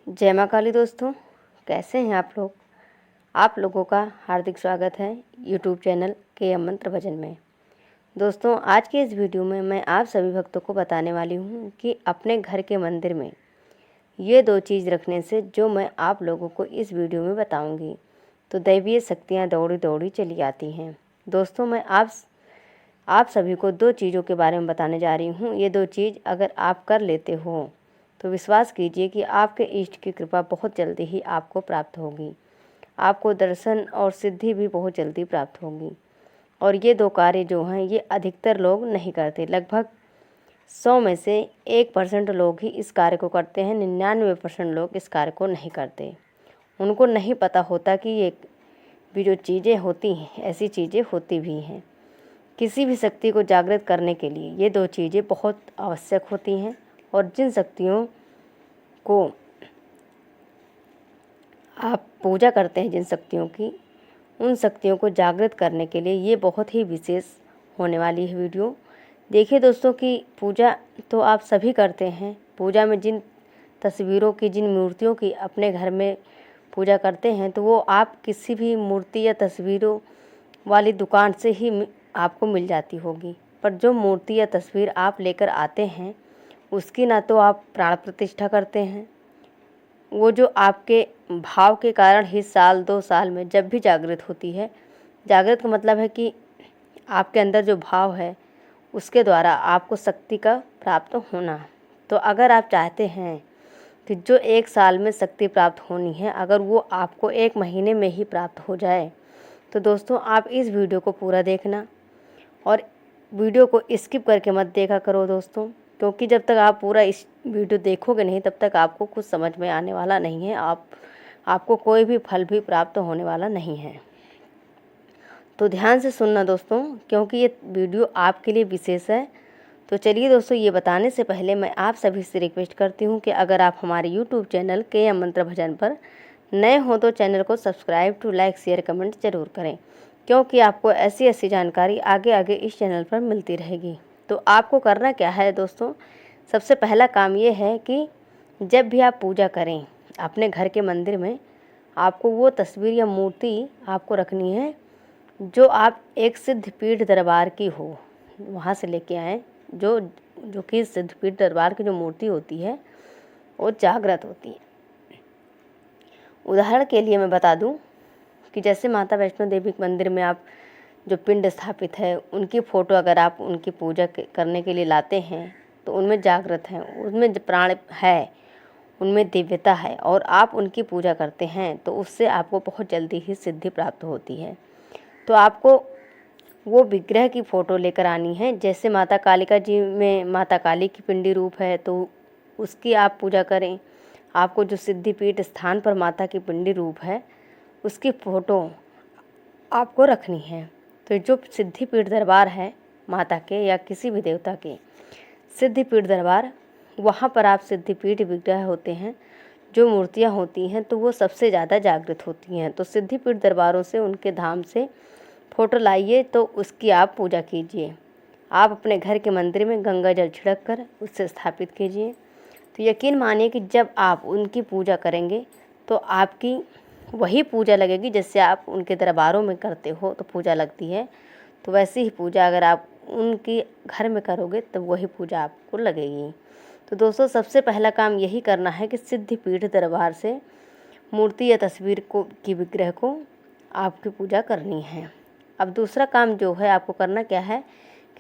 जय माँ काली दोस्तों, कैसे हैं आप लोग। आप लोगों का हार्दिक स्वागत है यूट्यूब चैनल के मंत्र भजन में। दोस्तों, आज के इस वीडियो में मैं आप सभी भक्तों को बताने वाली हूँ कि अपने घर के मंदिर में ये 2 चीज़ रखने से जो मैं आप लोगों को इस वीडियो में बताऊँगी तो दैवीय शक्तियाँ दौड़ी दौड़ी चली आती हैं। दोस्तों, मैं आप सभी को 2 चीज़ों के बारे में बताने जा रही हूँ। ये 2 चीज़ अगर आप कर लेते हो तो विश्वास कीजिए कि आपके इष्ट की कृपा बहुत जल्दी ही आपको प्राप्त होगी। आपको दर्शन और सिद्धि भी बहुत जल्दी प्राप्त होगी। और ये 2 कार्य जो हैं ये अधिकतर लोग नहीं करते। लगभग 100 में से 1% लोग ही इस कार्य को करते हैं। 99% लोग इस कार्य को नहीं करते। उनको नहीं पता होता कि ये भी जो चीज़ें होती हैं ऐसी चीज़ें होती भी हैं। किसी भी शक्ति को जागृत करने के लिए ये 2 चीज़ें बहुत आवश्यक होती हैं। और जिन शक्तियों को आप पूजा करते हैं, जिन शक्तियों की, उन शक्तियों को जागृत करने के लिए ये बहुत ही विशेष होने वाली है वीडियो। देखिए दोस्तों कि पूजा तो आप सभी करते हैं। पूजा में जिन तस्वीरों की, जिन मूर्तियों की अपने घर में पूजा करते हैं तो वो आप किसी भी मूर्ति या तस्वीरों वाली दुकान से ही आपको मिल जाती होगी। पर जो मूर्ति या तस्वीर आप लेकर आते हैं उसकी ना तो आप प्राण प्रतिष्ठा करते हैं, वो जो आपके भाव के कारण ही साल 2 साल में जब भी जागृत होती है। जागृत का मतलब है कि आपके अंदर जो भाव है उसके द्वारा आपको शक्ति का प्राप्त होना। तो अगर आप चाहते हैं कि जो 1 साल में शक्ति प्राप्त होनी है अगर वो आपको 1 महीने में ही प्राप्त हो जाए तो दोस्तों आप इस वीडियो को पूरा देखना और वीडियो को स्किप करके मत देखा करो दोस्तों, क्योंकि जब तक आप पूरा इस वीडियो देखोगे नहीं तब तक आपको कुछ समझ में आने वाला नहीं है। आपको कोई भी फल भी प्राप्त होने वाला नहीं है। तो ध्यान से सुनना दोस्तों, क्योंकि ये वीडियो आपके लिए विशेष है। तो चलिए दोस्तों, ये बताने से पहले मैं आप सभी से रिक्वेस्ट करती हूँ कि अगर आप हमारे यूट्यूब चैनल के मंत्र भजन पर नए हो तो चैनल को subscribe to like share comment ज़रूर करें, क्योंकि आपको ऐसी ऐसी जानकारी आगे आगे इस चैनल पर मिलती रहेगी। तो आपको करना क्या है दोस्तों, सबसे पहला काम ये है कि जब भी आप पूजा करें अपने घर के मंदिर में, आपको वो तस्वीर या मूर्ति आपको रखनी है जो आप एक सिद्धपीठ दरबार की हो, वहाँ से लेके आएँ। जो कि सिद्धपीठ दरबार की जो मूर्ति होती है वो जागृत होती है। उदाहरण के लिए मैं बता दूं कि जैसे माता वैष्णो देवी के मंदिर में आप जो पिंड स्थापित है उनकी फ़ोटो अगर आप उनकी पूजा करने के लिए लाते हैं तो उनमें जागृत हैं, उनमें प्राण है, उनमें दिव्यता है और आप उनकी पूजा करते हैं तो उससे आपको बहुत जल्दी ही सिद्धि प्राप्त होती है। तो आपको वो विग्रह की फ़ोटो लेकर आनी है। जैसे माता कालिका जी में माता काली की पिंडी रूप है तो उसकी आप पूजा करें। आपको जो सिद्धिपीठ स्थान पर माता की पिंडी रूप है उसकी फ़ोटो आपको रखनी है। तो जो सिद्धिपीठ दरबार है माता के या किसी भी देवता के सिद्धिपीठ दरबार, वहाँ पर आप सिद्धिपीठ विग्रह होते हैं, जो मूर्तियाँ होती हैं तो वो सबसे ज़्यादा जागृत होती हैं। तो सिद्धिपीठ दरबारों से, उनके धाम से फ़ोटो लाइए तो उसकी आप पूजा कीजिए। आप अपने घर के मंदिर में गंगा जल छिड़क कर उससे स्थापित कीजिए। तो यकीन मानिए कि जब आप उनकी पूजा करेंगे तो आपकी वही पूजा लगेगी जैसे आप उनके दरबारों में करते हो तो पूजा लगती है। तो वैसी ही पूजा अगर आप उनकी घर में करोगे तो वही पूजा आपको लगेगी। तो दोस्तों, सबसे पहला काम यही करना है कि सिद्धिपीठ दरबार से मूर्ति या तस्वीर की विग्रह को आपकी पूजा करनी है। अब दूसरा काम जो है आपको करना क्या है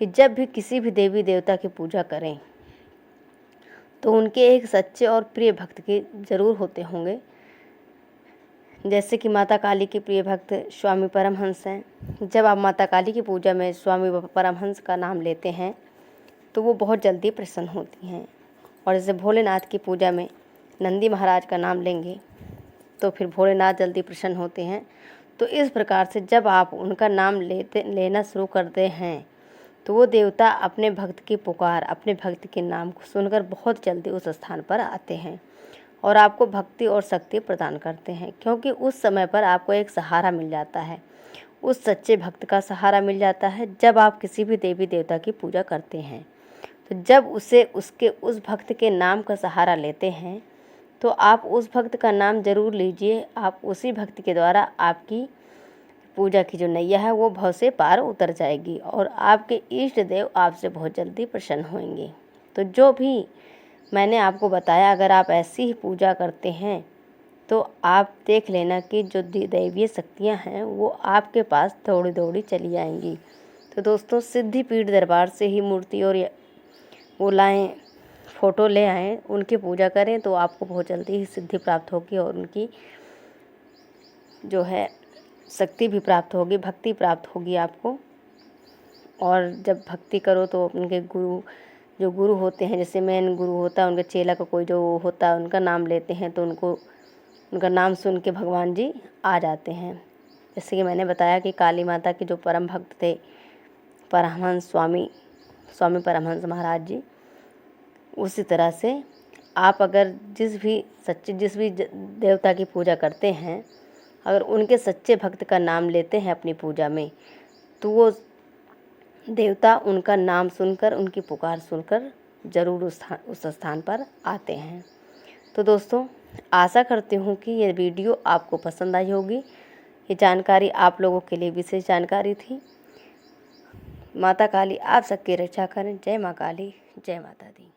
कि जब भी किसी भी देवी देवता की पूजा करें तो उनके एक सच्चे और प्रिय भक्त के ज़रूर होते होंगे। जैसे कि माता काली के प्रिय भक्त स्वामी परमहंस हैं। जब आप माता काली की पूजा में स्वामी परमहंस का नाम लेते हैं तो वो बहुत जल्दी प्रसन्न होती हैं। और जैसे भोलेनाथ की पूजा में नंदी महाराज का नाम लेंगे तो फिर भोलेनाथ जल्दी प्रसन्न होते हैं। तो इस प्रकार से जब आप उनका नाम लेना शुरू करते हैं तो वो देवता अपने भक्त की पुकार, अपने भक्त के नाम को सुनकर बहुत जल्दी उस स्थान पर आते हैं और आपको भक्ति और शक्ति प्रदान करते हैं, क्योंकि उस समय पर आपको एक सहारा मिल जाता है, उस सच्चे भक्त का सहारा मिल जाता है। जब आप किसी भी देवी देवता की पूजा करते हैं तो जब उसे उसके उस भक्त के नाम का सहारा लेते हैं तो आप उस भक्त का नाम ज़रूर लीजिए। आप उसी भक्त के द्वारा आपकी पूजा की जो नैया है वो भव से पार उतर जाएगी और आपके इष्ट देव आपसे बहुत जल्दी प्रसन्न होंगे। तो जो भी मैंने आपको बताया, अगर आप ऐसी ही पूजा करते हैं तो आप देख लेना कि जो दैवीय शक्तियाँ हैं वो आपके पास दौड़ी दौड़ी चली आएंगी। तो दोस्तों, सिद्धिपीठ दरबार से ही मूर्ति और वो लाएँ, फ़ोटो ले आएँ, उनकी पूजा करें तो आपको बहुत जल्दी ही सिद्धि प्राप्त होगी और उनकी जो है शक्ति भी प्राप्त होगी, भक्ति प्राप्त होगी आपको। और जब भक्ति करो तो उनके जो गुरु होते हैं, जैसे मेन गुरु होता है, उनके चेला का कोई जो होता है, उनका नाम लेते हैं तो उनका नाम सुन के भगवान जी आ जाते हैं। जैसे कि मैंने बताया कि काली माता के जो परम भक्त थे परमहंस स्वामी परमहंस महाराज जी, उसी तरह से आप अगर जिस भी देवता की पूजा करते हैं, अगर उनके सच्चे भक्त का नाम लेते हैं अपनी पूजा में, तो वो देवता उनका नाम सुनकर, उनकी पुकार सुनकर ज़रूर उस स्थान पर आते हैं। तो दोस्तों, आशा करती हूँ कि ये वीडियो आपको पसंद आई होगी। ये जानकारी आप लोगों के लिए विशेष जानकारी थी। माता काली आप सबकी रक्षा करें। जय माँ काली, जय माता दी।